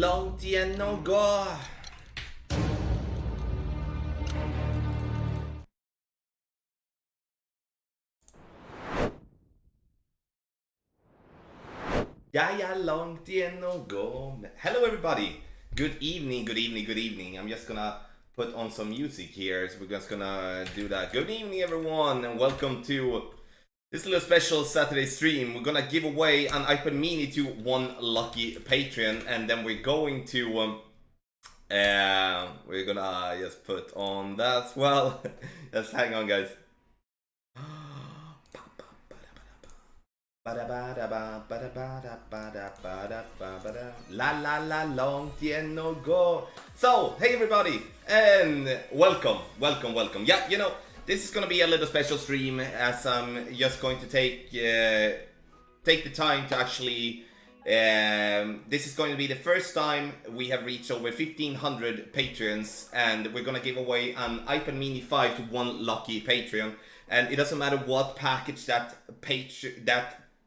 långt igen att gå. Ja, långt igen att gå. Hello everybody. Good evening, good evening, good evening. I'm just gonna put on some music here, so we're just gonna do that. Good evening everyone, and welcome to this little special Saturday stream. We're gonna give away an iPad mini to one lucky Patreon, and then we're going to we're gonna just put on that as well. Just hang on, guys. La la la, långt igen att gå. So, hey everybody, and welcome. Yeah, you know, this is gonna be a little special stream, as I'm just going to take the time to actually. This is going to be the first time we have reached over 1,500 Patreons, and we're gonna give away an iPad Mini 5 to one lucky Patreon. And it doesn't matter what package that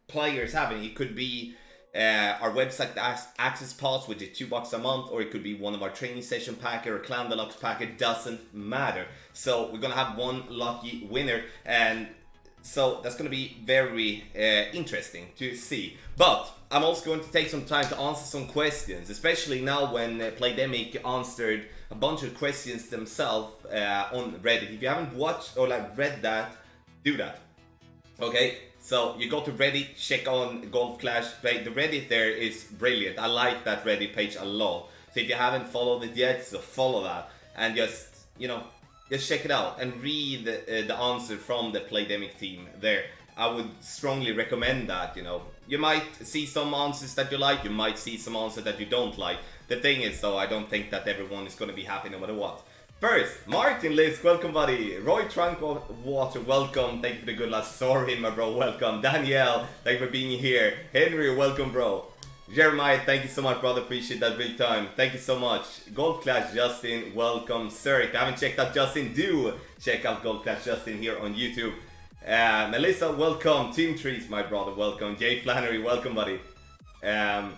players having. It could be our website access pass, which is $2 a month, or it could be one of our training session packet or clan deluxe packet. Doesn't matter. So we're gonna have one lucky winner, and so that's gonna be very interesting to see. But I'm also going to take some time to answer some questions, especially now when Playdemic answered a bunch of questions themselves on Reddit. If you haven't watched or read that, do that. Okay, so you go to Reddit, check on Golf Clash. The Reddit there is brilliant. I like that Reddit page a lot. So if you haven't followed it yet, so follow that and just, you know, just check it out and read the answer from the Playdemic team there. I would strongly recommend that. You know, you might see some answers that you like, you might see some answers that you don't like. The thing is, though, I don't think that everyone is going to be happy no matter what. First, Martin Liz, welcome buddy. Roy Trunk of Water, welcome. Thank you for the good luck. Sorry, my bro, welcome. Danielle, thank you for being here. Henry, welcome, bro. Jeremiah, thank you so much, brother. Appreciate that big time. Thank you so much. Golf Clash Justin, welcome, sir. If you haven't checked out Justin, do check out Golf Clash Justin here on YouTube. Melissa, welcome. Team Trees, my brother, welcome. Jay Flannery, welcome, buddy. I'm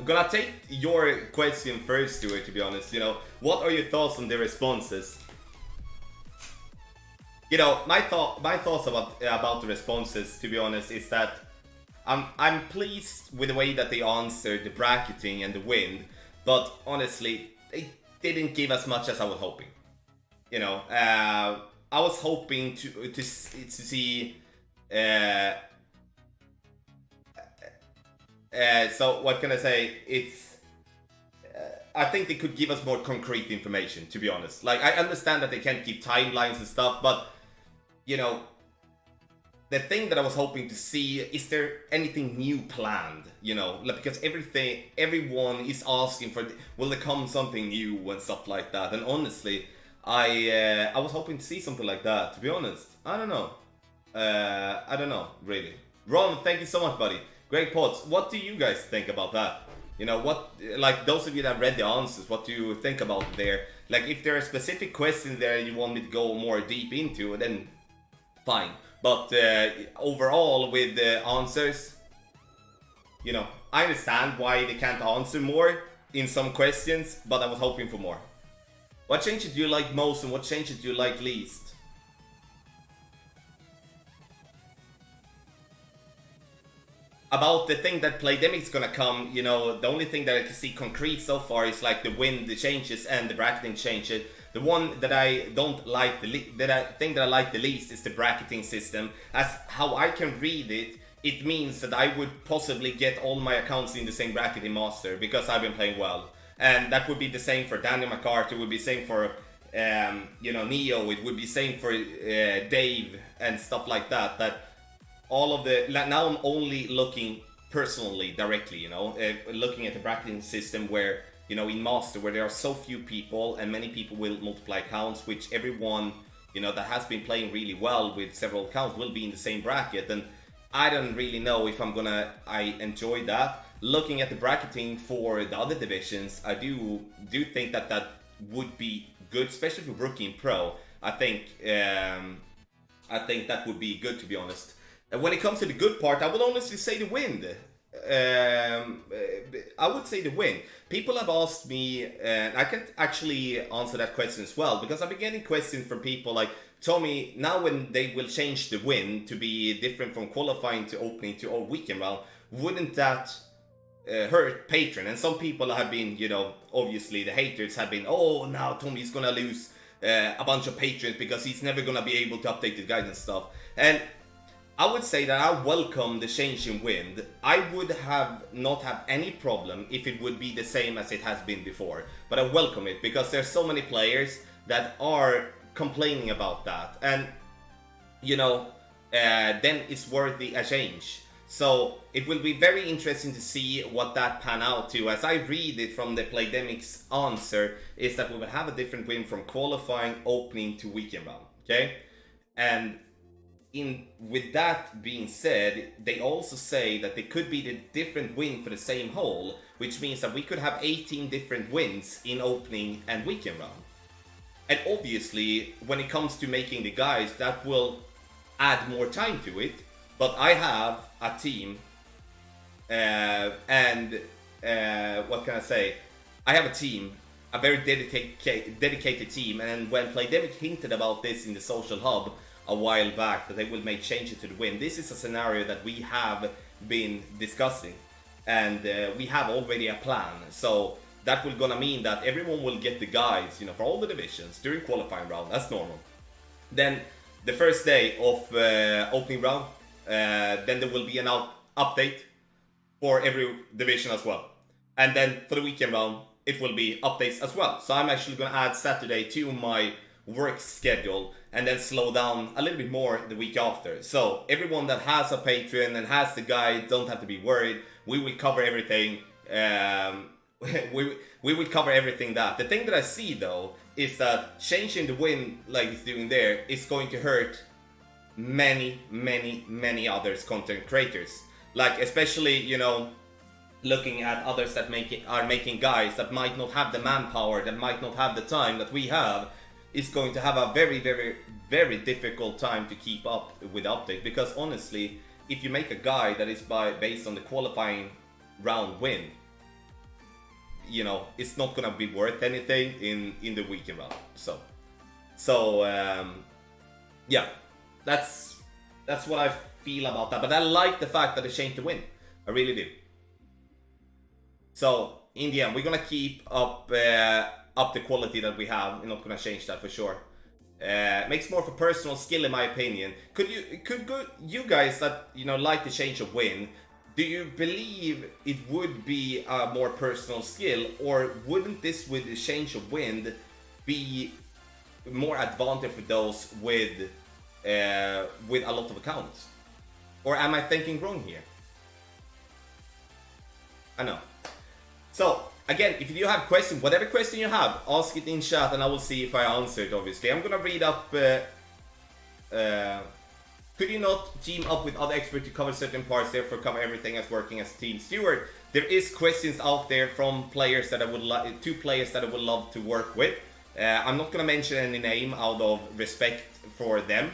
gonna take your question first, Stuart, to be honest. You know, what are your thoughts on the responses? You know, my thoughts about the responses, to be honest, is that I'm pleased with the way that they answered the bracketing and the wind, but honestly, they didn't give as much as I was hoping. You know, I was hoping to see. So what can I say? It's. I think they could give us more concrete information. To be honest, like I understand that they can't give timelines and stuff, but you know, the thing that I was hoping to see, is there anything new planned? You know, because everyone is asking for, will there come something new and stuff like that? And honestly, I was hoping to see something like that. To be honest, I don't know. I don't know really. Ron, thank you so much, buddy. Great pods. What do you guys think about that? You know, what, like those of you that read the answers, what do you think about there? Like, if there are specific questions there you want me to go more deep into, then fine. But overall, with the answers, you know, I understand why they can't answer more in some questions, but I was hoping for more. What changes do you like most and what changes do you like least? About the thing that Playdemic's gonna come, you know, the only thing that I can see concrete so far is like the wind, the changes, and the bracketing changes. The one that I don't like, think that I like the least is the bracketing system. As how I can read it, it means that I would possibly get all my accounts in the same bracket in Master, because I've been playing well. And that would be the same for Daniel MacArthur, it would be the same for, you know, Neo, it would be the same for Dave, and stuff like that. That all of the, now I'm only looking personally, directly, you know, looking at the bracketing system where, you know, in Master, where there are so few people and many people will multiply accounts, which everyone, you know, that has been playing really well with several accounts will be in the same bracket. And I don't really know if I enjoy that. Looking at the bracketing for the other divisions, I do think that would be good, especially for Rookie and Pro. I think that would be good, to be honest. And when it comes to the good part, I would honestly say the wind. I would say the win. People have asked me, and I can actually answer that question as well, because I've been getting questions from people like, Tommy, now when they will change the win to be different from qualifying to opening to all weekend round, wouldn't that hurt Patron? And some people have been, you know, obviously the haters have been, oh, now Tommy's gonna lose a bunch of patrons because he's never gonna be able to update the guide and stuff. And I would say that I welcome the change in wind. I would not have any problem if it would be the same as it has been before, but I welcome it because there's so many players that are complaining about that, and you know, then it's worthy a change. So it will be very interesting to see what that pan out to. As I read it from the Playdemic's answer, is that we will have a different win from qualifying, opening to weekend round. Okay, and with that being said, they also say that there could be the different win for the same hole, which means that we could have 18 different wins in opening and weekend round. And obviously, when it comes to making the guides, that will add more time to it. But I have a team, what can I say? I have a team, a very dedicated team. And when Playdemic hinted about this in the social hub a while back, that they will make changes to the win, this is a scenario that we have been discussing, and we have already a plan. So that will gonna mean that everyone will get the guides, you know, for all the divisions during qualifying round. That's normal. Then the first day of opening round, then there will be an update for every division as well. And then for the weekend round, it will be updates as well. So I'm actually gonna add Saturday to my work schedule and then slow down a little bit more the week after. So everyone that has a Patreon and has the guide, don't have to be worried. We will cover everything. We will cover everything that. The thing that I see though is that changing the win like it's doing there is going to hurt many others content creators. Like especially, you know, looking at others that are making guides that might not have the manpower, that might not have the time that we have, is going to have a very difficult time to keep up with update. Because honestly, if you make a guide that is based on the qualifying round win, you know, it's not gonna be worth anything in the weekend round. So yeah, that's what I feel about that. But I like the fact that they changed the win. I really do. So in the end, we're gonna keep up the quality that we have. We're not gonna change that for sure. Makes more for personal skill, in my opinion. Could you guys that, you know, like the change of win, do you believe it would be a more personal skill, or wouldn't this with the change of wind be more advantage for those with a lot of accounts? Or am I thinking wrong here? I know. So again, if you have questions, whatever question you have, ask it in chat and I will see if I answer it. Obviously, I'm gonna read up. Could you not team up with other experts to cover certain parts, therefore cover everything as working as team steward? There is questions out there from players that I would like, 2 players that I would love to work with. I'm not gonna mention any name out of respect for them,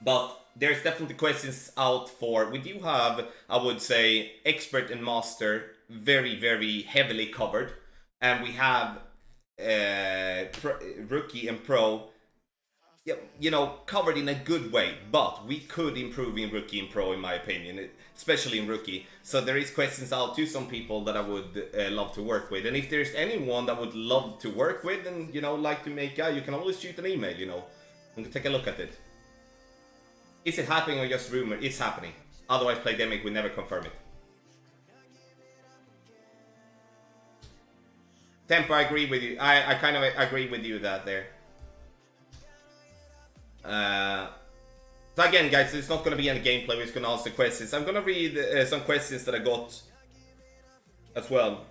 but there's definitely questions out for. We do have, I would say, expert and master very heavily covered, and we have rookie and pro. Yeah, you know, covered in a good way, but we could improve in rookie and pro, in my opinion, especially in rookie. So there is questions out to some people that I would love to work with, and if there's anyone that would love to work with and, you know, like to make you can always shoot an email, you know, and take a look at it. Is it happening or just rumor? It's happening. Otherwise, Playdemic will never confirm it. Tempo, I agree with you. I kind of agree with you that there. So again, guys, it's not going to be any gameplay. We're just going to answer questions. I'm going to read some questions that I got as well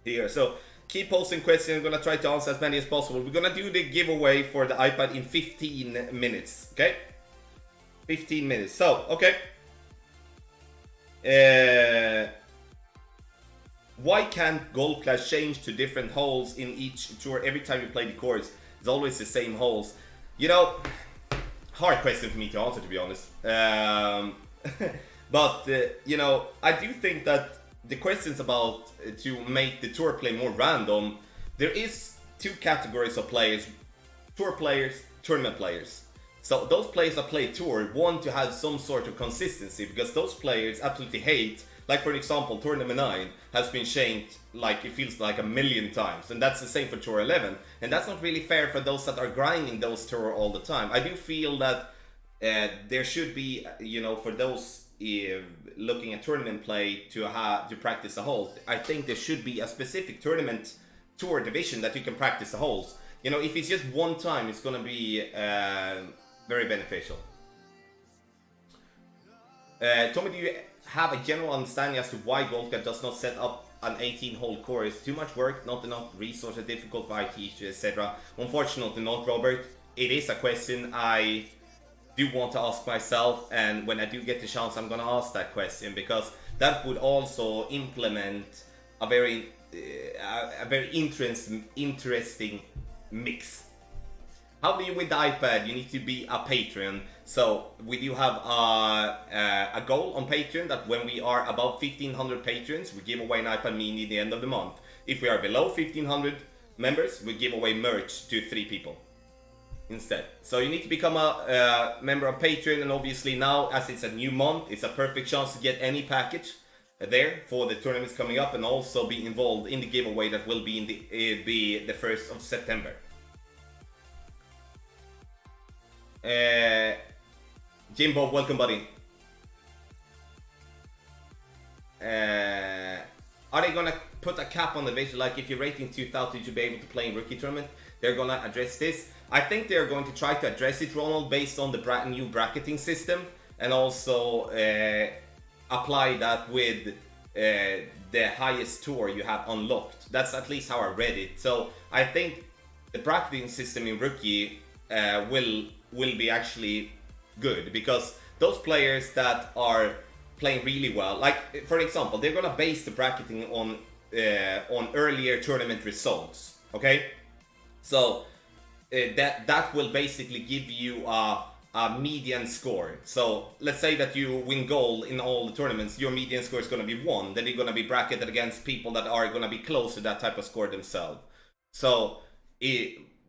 here. So keep posting questions. I'm going to try to answer as many as possible. We're going to do the giveaway for the iPad in 15 minutes. Okay? 15 minutes. So, okay. Why can't Gold Clash change to different holes in each tour every time you play the course? It's always the same holes. You know, hard question for me to answer, to be honest. But you know, I do think that the questions about to make the tour play more random, there is two categories of players: tour players, tournament players. So those players that play tour want to have some sort of consistency, because those players absolutely hate, like for example, Tournament 9 has been changed like it feels like a million times, and that's the same for Tour 11, and that's not really fair for those that are grinding those tour all the time. I do feel that there should be, you know, for those looking at tournament play to practice the holes, I think there should be a specific tournament tour division that you can practice the holes. You know, if it's just one time, it's gonna be very beneficial. Tommy, do you have a general understanding as to why Goldcat does not set up an 18-hole course? Too much work, not enough resources, difficult for IT issues, etc. Unfortunately not, Robert. It is a question I do want to ask myself, and when I do get the chance, I'm gonna ask that question, because that would also implement a very interesting mix. How do you with the iPad? You need to be a patron. So we do have a goal on Patreon that when we are above 1,500 patrons, we give away an iPad mini at the end of the month. If we are below 1,500 members, we give away merch to 3 people instead. So you need to become a member of Patreon, and obviously now, as it's a new month, it's a perfect chance to get any package there for the tournaments coming up, and also be involved in the giveaway that will be in the 1st of September. Jimbo, welcome, buddy. Are they gonna put a cap on the division? Like if you're rating 2,000, you should be able to play in rookie tournament. They're gonna address this. I think they're going to try to address it, Ronald, based on the new bracketing system, and also apply that with the highest tour you have unlocked. That's at least how I read it. So I think the bracketing system in rookie will be actually good, because those players that are playing really well, like for example, they're gonna base the bracketing on earlier tournament results. Okay, so that will basically give you a median score. So let's say that you win gold in all the tournaments, your median score is going to be 1. Then you're going to be bracketed against people that are going to be close to that type of score themselves. So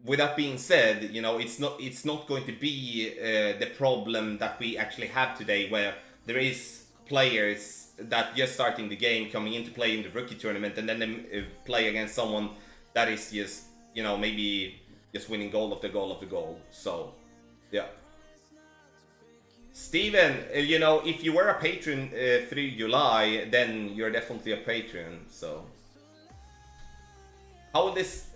with that being said, you know, it's not going to be the problem that we actually have today, where there is players that just starting the game coming in to play in the rookie tournament, and then they play against someone that is just, you know, maybe just winning goal after goal after goal. So yeah. Steven, you know, if you were a patron through July, then you're definitely a patron. So how will this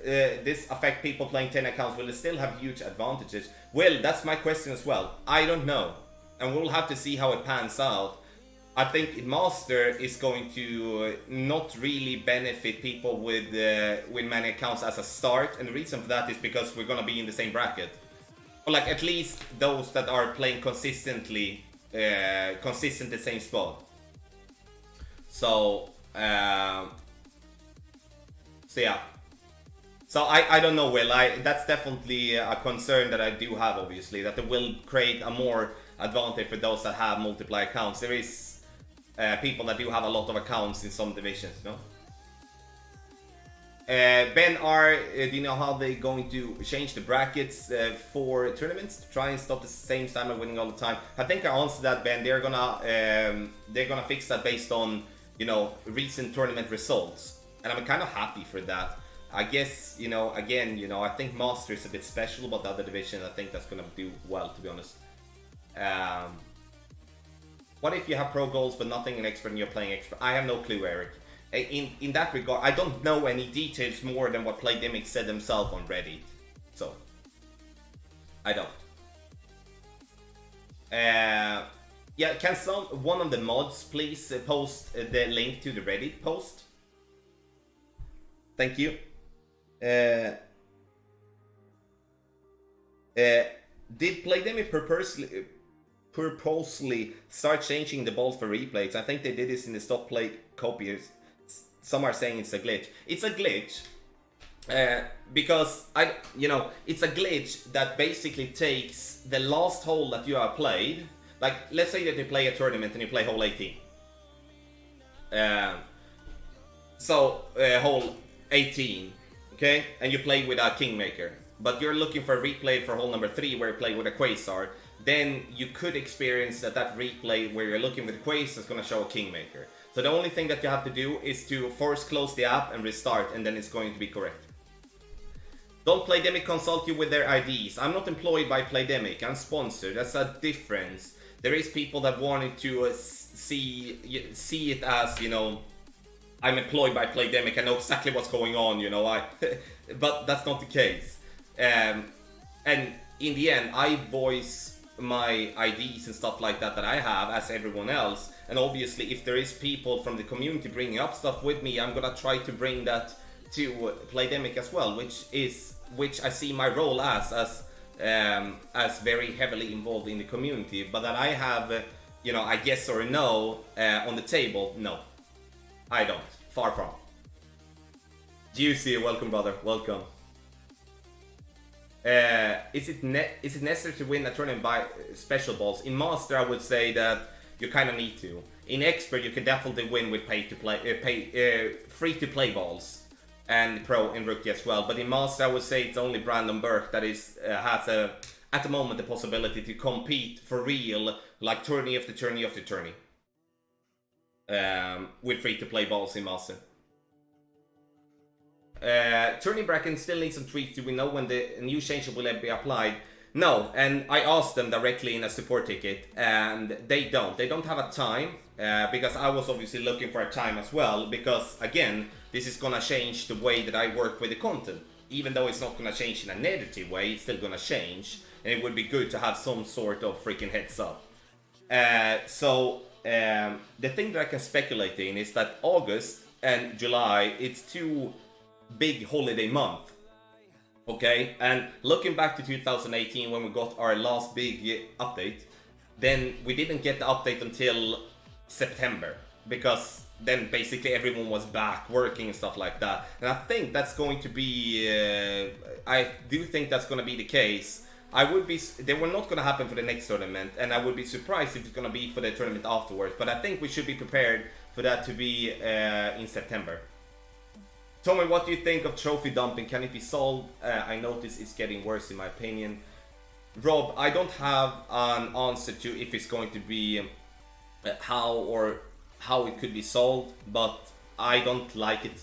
affect people playing 10 accounts? Will it still have huge advantages? Well, that's my question as well. I don't know, and we'll have to see how it pans out. I think Master is going to not really benefit people with many accounts as a start, and the reason for that is because we're gonna be in the same bracket. Or like at least those that are playing consistently, consistent the same spot. So yeah. So I don't know, Will. That's definitely a concern that I do have, obviously, that it will create a more advantage for those that have multiple accounts. There is people that do have a lot of accounts in some divisions, no? Ben R, do you know how they're going to change the brackets for tournaments to try and stop the same standard winning all the time? I think I answered that, Ben. They're gonna fix that based on, you know, recent tournament results, and I'm kind of happy for that. I guess, you know, again, you know, I think Master is a bit special, but the other division, I think that's gonna do well, to be honest. What if you have pro goals but nothing in expert and you're playing expert? I have no clue, Eric. In that regard, I don't know any details more than what Playdemic said themselves on Reddit. So, I don't. Yeah, can one of the mods please post the link to the Reddit post? Thank you. Did Playdemic purposely start changing the balls for replays? I think they did this in the stop play copiers. Some are saying it's a glitch. It's a glitch because it's a glitch that basically takes the last hole that you have played, like, let's say that you play a tournament and you play hole 18. Hole 18, okay? And you play with a Kingmaker. But you're looking for a replay for hole number 3 where you play with a Quasar. Then you could experience that replay where you're looking with a Quasar is going to show a Kingmaker. So the only thing that you have to do is to force close the app and restart, and then it's going to be correct. Don't Playdemic consult you with their IDs. I'm not employed by Playdemic, I'm sponsored. That's a difference. There is people that wanted to see it as, you know, I'm employed by Playdemic, I know exactly what's going on, you know, but that's not the case. And in the end, I voice my IDs and stuff like that I have as everyone else. And obviously, if there is people from the community bringing up stuff with me, I'm gonna try to bring that to Playdemic as well, which I see my role as very heavily involved in the community. But that I have, you know, a yes or a no on the table, no, I don't. Far from. Juicy, welcome, brother. Welcome. Is it necessary to win a tournament by special balls? In Master, I would say that you kind of need to. In Expert, you can definitely win with free-to-play balls, and Pro and Rookie as well. But in Master, I would say it's only Brandon Burke that has at the moment the possibility to compete for real, like tourney after tourney after tourney, with free-to-play balls in Master. Tourney bracket still needs some tweaks. Do we know when the new change will be applied? No, and I asked them directly in a support ticket, and they don't have a time, because I was obviously looking for a time as well, because again, this is gonna change the way that I work with the content. Even though it's not gonna change in a negative way, it's still gonna change, and it would be good to have some sort of freaking heads up. The thing that I can speculate in is that August and July, it's two big holiday month, okay? And looking back to 2018 when we got our last big update, then we didn't get the update until September, because then basically everyone was back working and stuff like that. And I think that's going to be I do think that's going to be the case. They were not going to happen for the next tournament, and I would be surprised if it's going to be for the tournament afterwards, but I think we should be prepared for that to be in September. Tommy, what do you think of trophy dumping? Can it be solved? I notice it's getting worse in my opinion. Rob, I don't have an answer to if it's going to be how it could be solved, but I don't like it.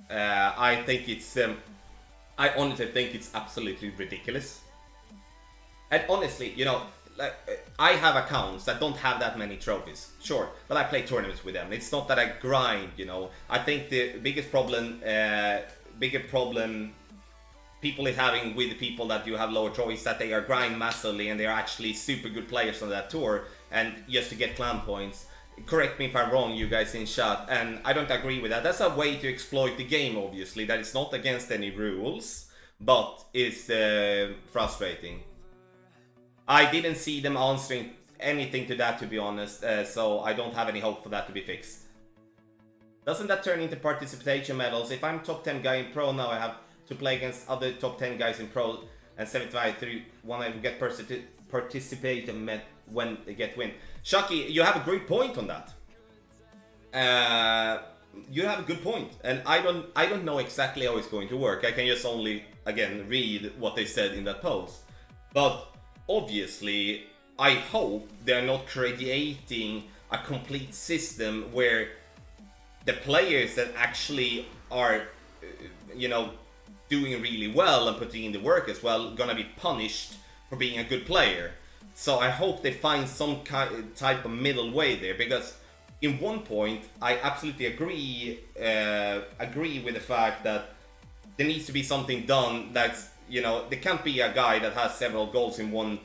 I think it's I honestly think it's absolutely ridiculous. And honestly, you know, like, I have accounts that don't have that many trophies, sure, but I play tournaments with them. It's not that I grind, you know. I think the biggest problem people is having with the people that you have lower trophies, that they are grind massively and they are actually super good players on that tour, and just to get clan points. Correct me if I'm wrong, you guys in chat, and I don't agree with that. That's a way to exploit the game, obviously. That is not against any rules, but it's frustrating. I didn't see them answering anything to that, to be honest, so I don't have any hope for that to be fixed. Doesn't that turn into participation medals? If I'm top 10 guy in Pro now, I have to play against other top 10 guys in Pro, and 75 through one I get participate when they get win. Shaki, you have a great point on that. You have a good point, and I don't know exactly how it's going to work. I can just only, again, read what they said in that post. But obviously, I hope they're not creating a complete system where the players that actually are, you know, doing really well and putting in the work as well, gonna be punished for being a good player. So I hope they find some type of middle way there, because in one point I absolutely agree with the fact that there needs to be something done. That's, you know, there can't be a guy that has several goals in one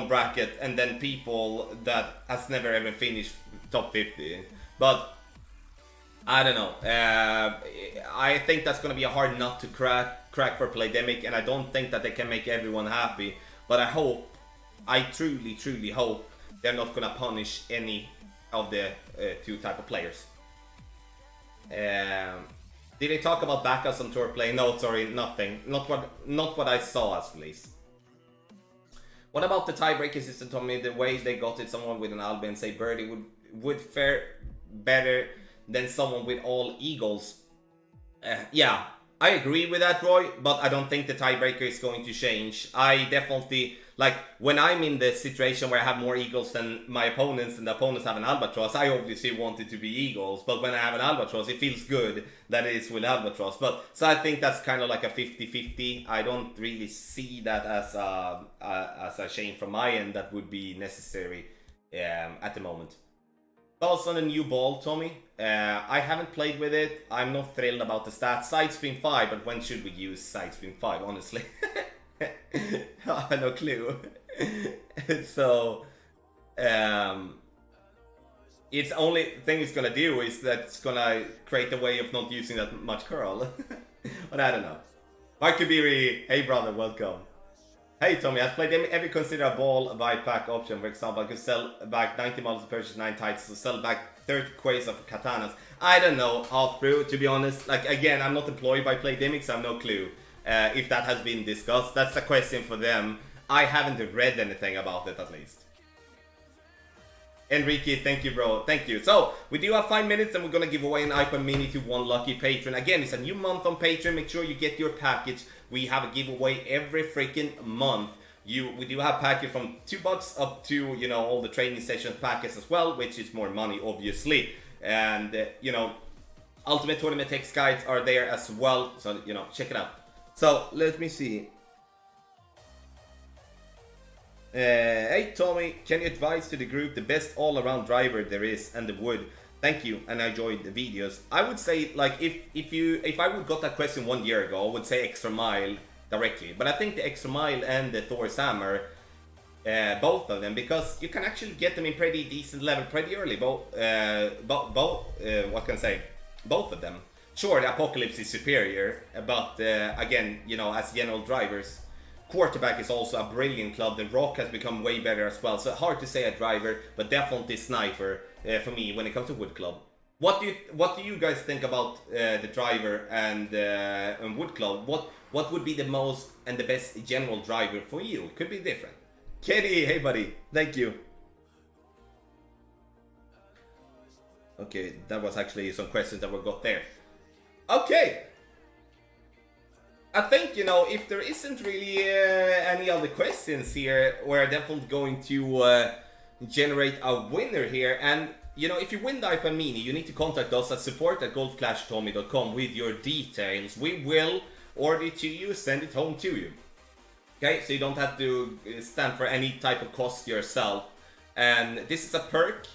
bracket and then people that has never ever finished top 50. But I don't know. I think that's gonna be a hard nut to crack for Playdemic, and I don't think that they can make everyone happy. But I truly hope they're not gonna punish any of the two type of players. Did they talk about backups on tour play? No, sorry, nothing. Not what I saw at least. What about the tiebreaker system, Tommy? The way they got it, someone with an Albi and say birdie would fare better than someone with all eagles. Yeah, I agree with that, Roy, but I don't think the tiebreaker is going to change. I definitely, like, when I'm in the situation where I have more eagles than my opponents and the opponents have an albatross, I obviously want it to be eagles, but when I have an albatross, it feels good that it is with albatross. But so I think that's kind of like a 50-50. I don't really see that as a change from my end that would be necessary at the moment. Thoughts on the new ball, Tommy? I haven't played with it. I'm not thrilled about the stats. Side spin 5, but when should we use side spin 5, honestly? I have no clue. So, it's only thing it's gonna do is that it's gonna create a way of not using that much curl. But I don't know. Mark Kabiri, hey brother, welcome. Hey Tommy, has played ever consider a ball buy pack option? For example, I could sell back 90 models to purchase 9 titles, so sell back 30 quays of katanas. I don't know, half through, to be honest. Like, again, I'm not employed by Playdemic, so I have no clue if that has been discussed. That's a question for them. I haven't read anything about it, at least. Enrique, thank you, bro. Thank you. So, we do have 5 minutes and we're gonna give away an iPad mini to one lucky patron. Again, it's a new month on Patreon. Make sure you get your package. We have a giveaway every freaking month. We do have package from $2 up to, you know, all the training sessions package as well, which is more money, obviously. And, you know, Ultimate Tournament text guides are there as well. So, you know, check it out. So, let me see. Hey Tommy, can you advise to the group the best all-around driver there is and the wood? Thank you, and I enjoyed the videos. I would say, like, if I would got that question 1 year ago, I would say Extra Mile directly. But I think the Extra Mile and the Thor's Hammer, both of them, because you can actually get them in pretty decent level pretty early. What can I say? Both of them. Sure, the Apocalypse is superior, but again, you know, as general drivers, Quarterback is also a brilliant club. The Rock has become way better as well. So hard to say a driver, but definitely Sniper for me when it comes to Wood Club. What do you guys think about the driver and Wood Club? What would be the most and the best general driver for you? Could be different. Kenny, hey buddy, thank you. Okay, that was actually some questions that were got there. Okay. I think, you know, if there isn't really any other questions here, we're definitely going to generate a winner here. And, you know, if you win the iPad Mini, you need to contact us at support@golfclashtommy.com with your details. We will order it to you, send it home to you. Okay, so you don't have to stand for any type of cost yourself. And this is a perk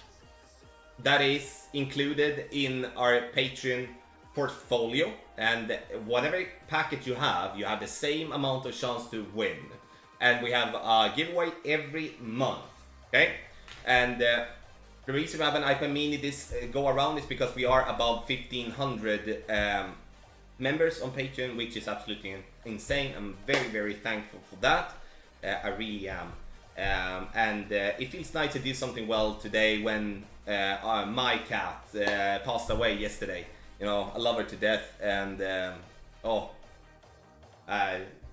that is included in our Patreon portfolio, and whatever package you have the same amount of chance to win. And we have a giveaway every month, okay? And the reason we have an iPad Mini this go around is because we are above 1,500 members on Patreon, which is absolutely insane. I'm very, very thankful for that. I really am. And it feels nice to do something well today when my cat passed away yesterday. You know, I love her to death, and it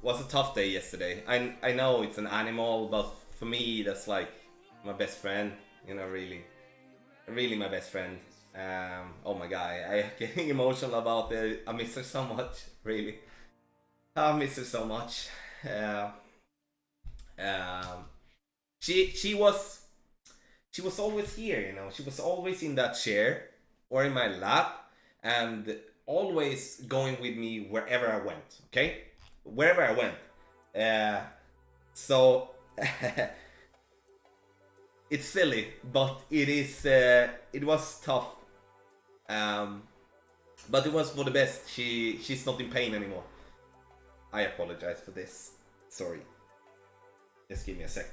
was a tough day yesterday. I know it's an animal, but for me, that's like my best friend. You know, really my best friend. Oh my god, I'm getting emotional about it. I miss her so much, really. I miss her so much. She was always here, you know. She was always in that chair or in my lap. And always going with me wherever I went, okay? Wherever I went. So, it's silly, but it was tough. But it was for the best. She's not in pain anymore. I apologize for this. Sorry. Just give me a sec.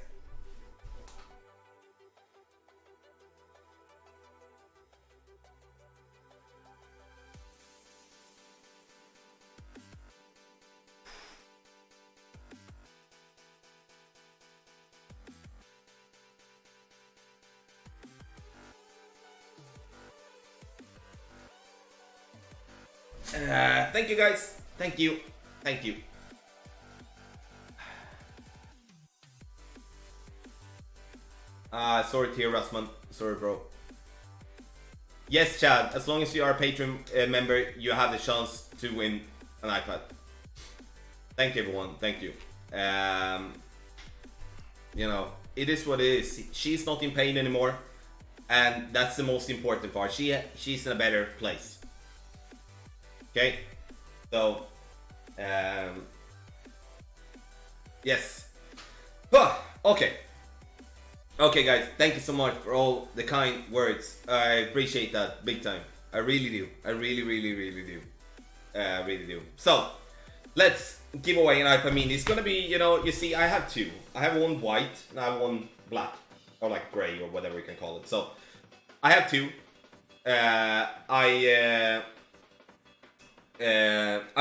Thank you guys. Thank you. Sorry to hear, Rasman. Sorry, bro. Yes, Chad. As long as you are a Patreon member, you have the chance to win an iPad. Thank you, everyone. Thank you. You know, it is what it is. She's not in pain anymore, and that's the most important part. She's in a better place. Okay, so yes. Okay. Okay, guys, thank you so much for all the kind words. I appreciate that big time. I really do. I really do. Really do. So, let's give away an iPad mini. It's gonna be, you know, you see, I have two. I have one white and I have one black, or like gray, or whatever you can call it. So, I have two. I'm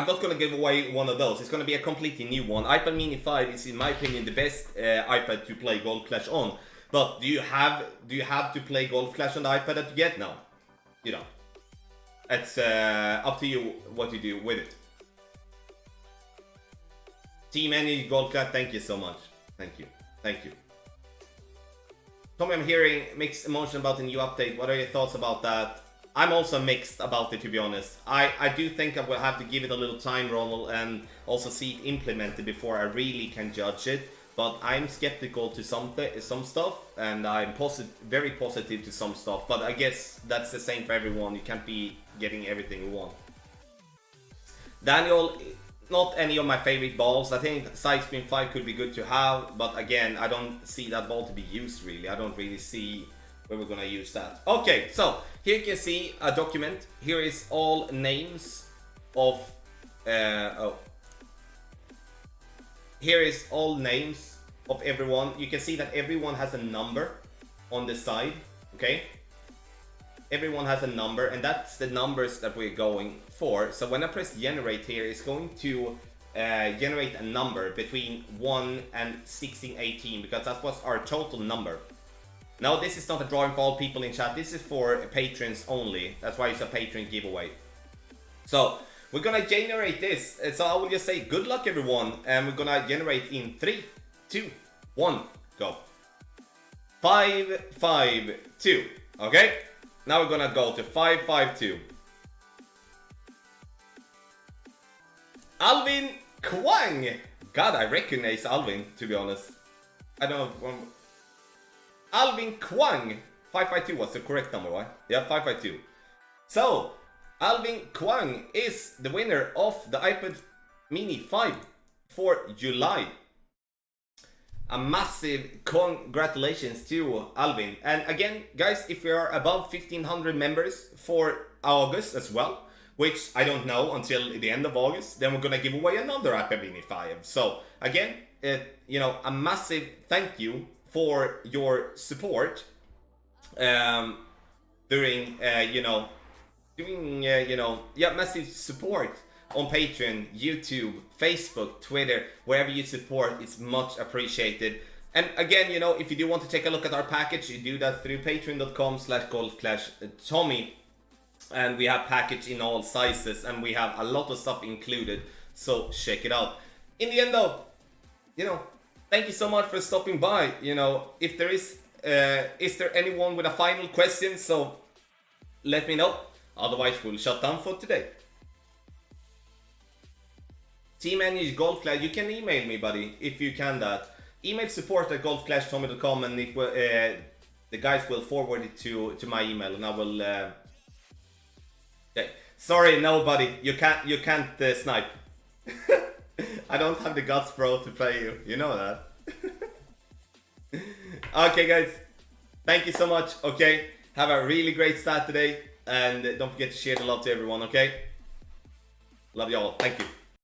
not gonna give away one of those. It's gonna be a completely new one. iPad mini 5 is, in my opinion, the best iPad to play Golf Clash on. But do you have to play Golf Clash on the iPad that you get now? You know, it's up to you what you do with it. Team Any Golf Clash, thank you so much. Thank you. Thank you. Tommy, I'm hearing mixed emotion about the new update. What are your thoughts about that? I'm also mixed about it, to be honest. I do think I will have to give it a little time, Ronald, and also see it implemented before I really can judge it. But I'm skeptical to some stuff, and I'm very positive to some stuff. But I guess that's the same for everyone. You can't be getting everything you want. Daniel, not any of my favorite balls. I think side spin 5 could be good to have, but again, I don't see that ball to be used really. I don't really see where we're gonna use that. Okay, so here you can see a document. Here is all names of here is all names of everyone. You can see that everyone has a number on the side, okay? Everyone has a number, and that's the numbers that we're going for. So when I press generate here, it's going to generate a number between 1 and 1618, because that was our total number. Now, this is not a drawing for all people in chat. This is for patrons only. That's why it's a patron giveaway. So we're gonna generate this. So I will just say good luck, everyone, and we're gonna generate in 3, 2, 1, go. 5, 5, 2. Okay. Now we're gonna go to 5, 5, 2. Alvin Kwang. God, I recognize Alvin, to be honest. I don't know. Alvin Kwang. 552 was the correct number, right? Yeah, 552. So, Alvin Kwang is the winner of the iPad Mini 5 for July. A massive congratulations to Alvin. And again, guys, if we are above 1500 members for August as well, which I don't know until the end of August, then we're gonna give away another iPad Mini 5. So again, you know, a massive thank you for your support during massive support on Patreon, YouTube, Facebook, Twitter, wherever you support. It's much appreciated. And again, you know, if you do want to take a look at our package, you do that through patreon.com/golfclashtommy, and we have package in all sizes, and we have a lot of stuff included, so check it out. In the end though, you know, thank you so much for stopping by. You know, if there is there anyone with a final question, so let me know. Otherwise, we'll shut down for today. Team Manage Golf Clash, you can email me, buddy, if you can that. Email support@golfclashtommy.com, and it will, the guys will forward it to my email, and I will. Okay. Sorry, no, buddy, you can't snipe. I don't have the guts, bro, to play you. You know that. Okay, guys. Thank you so much. Okay. Have a really great start today. And don't forget to share the love to everyone, okay? Love you all. Thank you.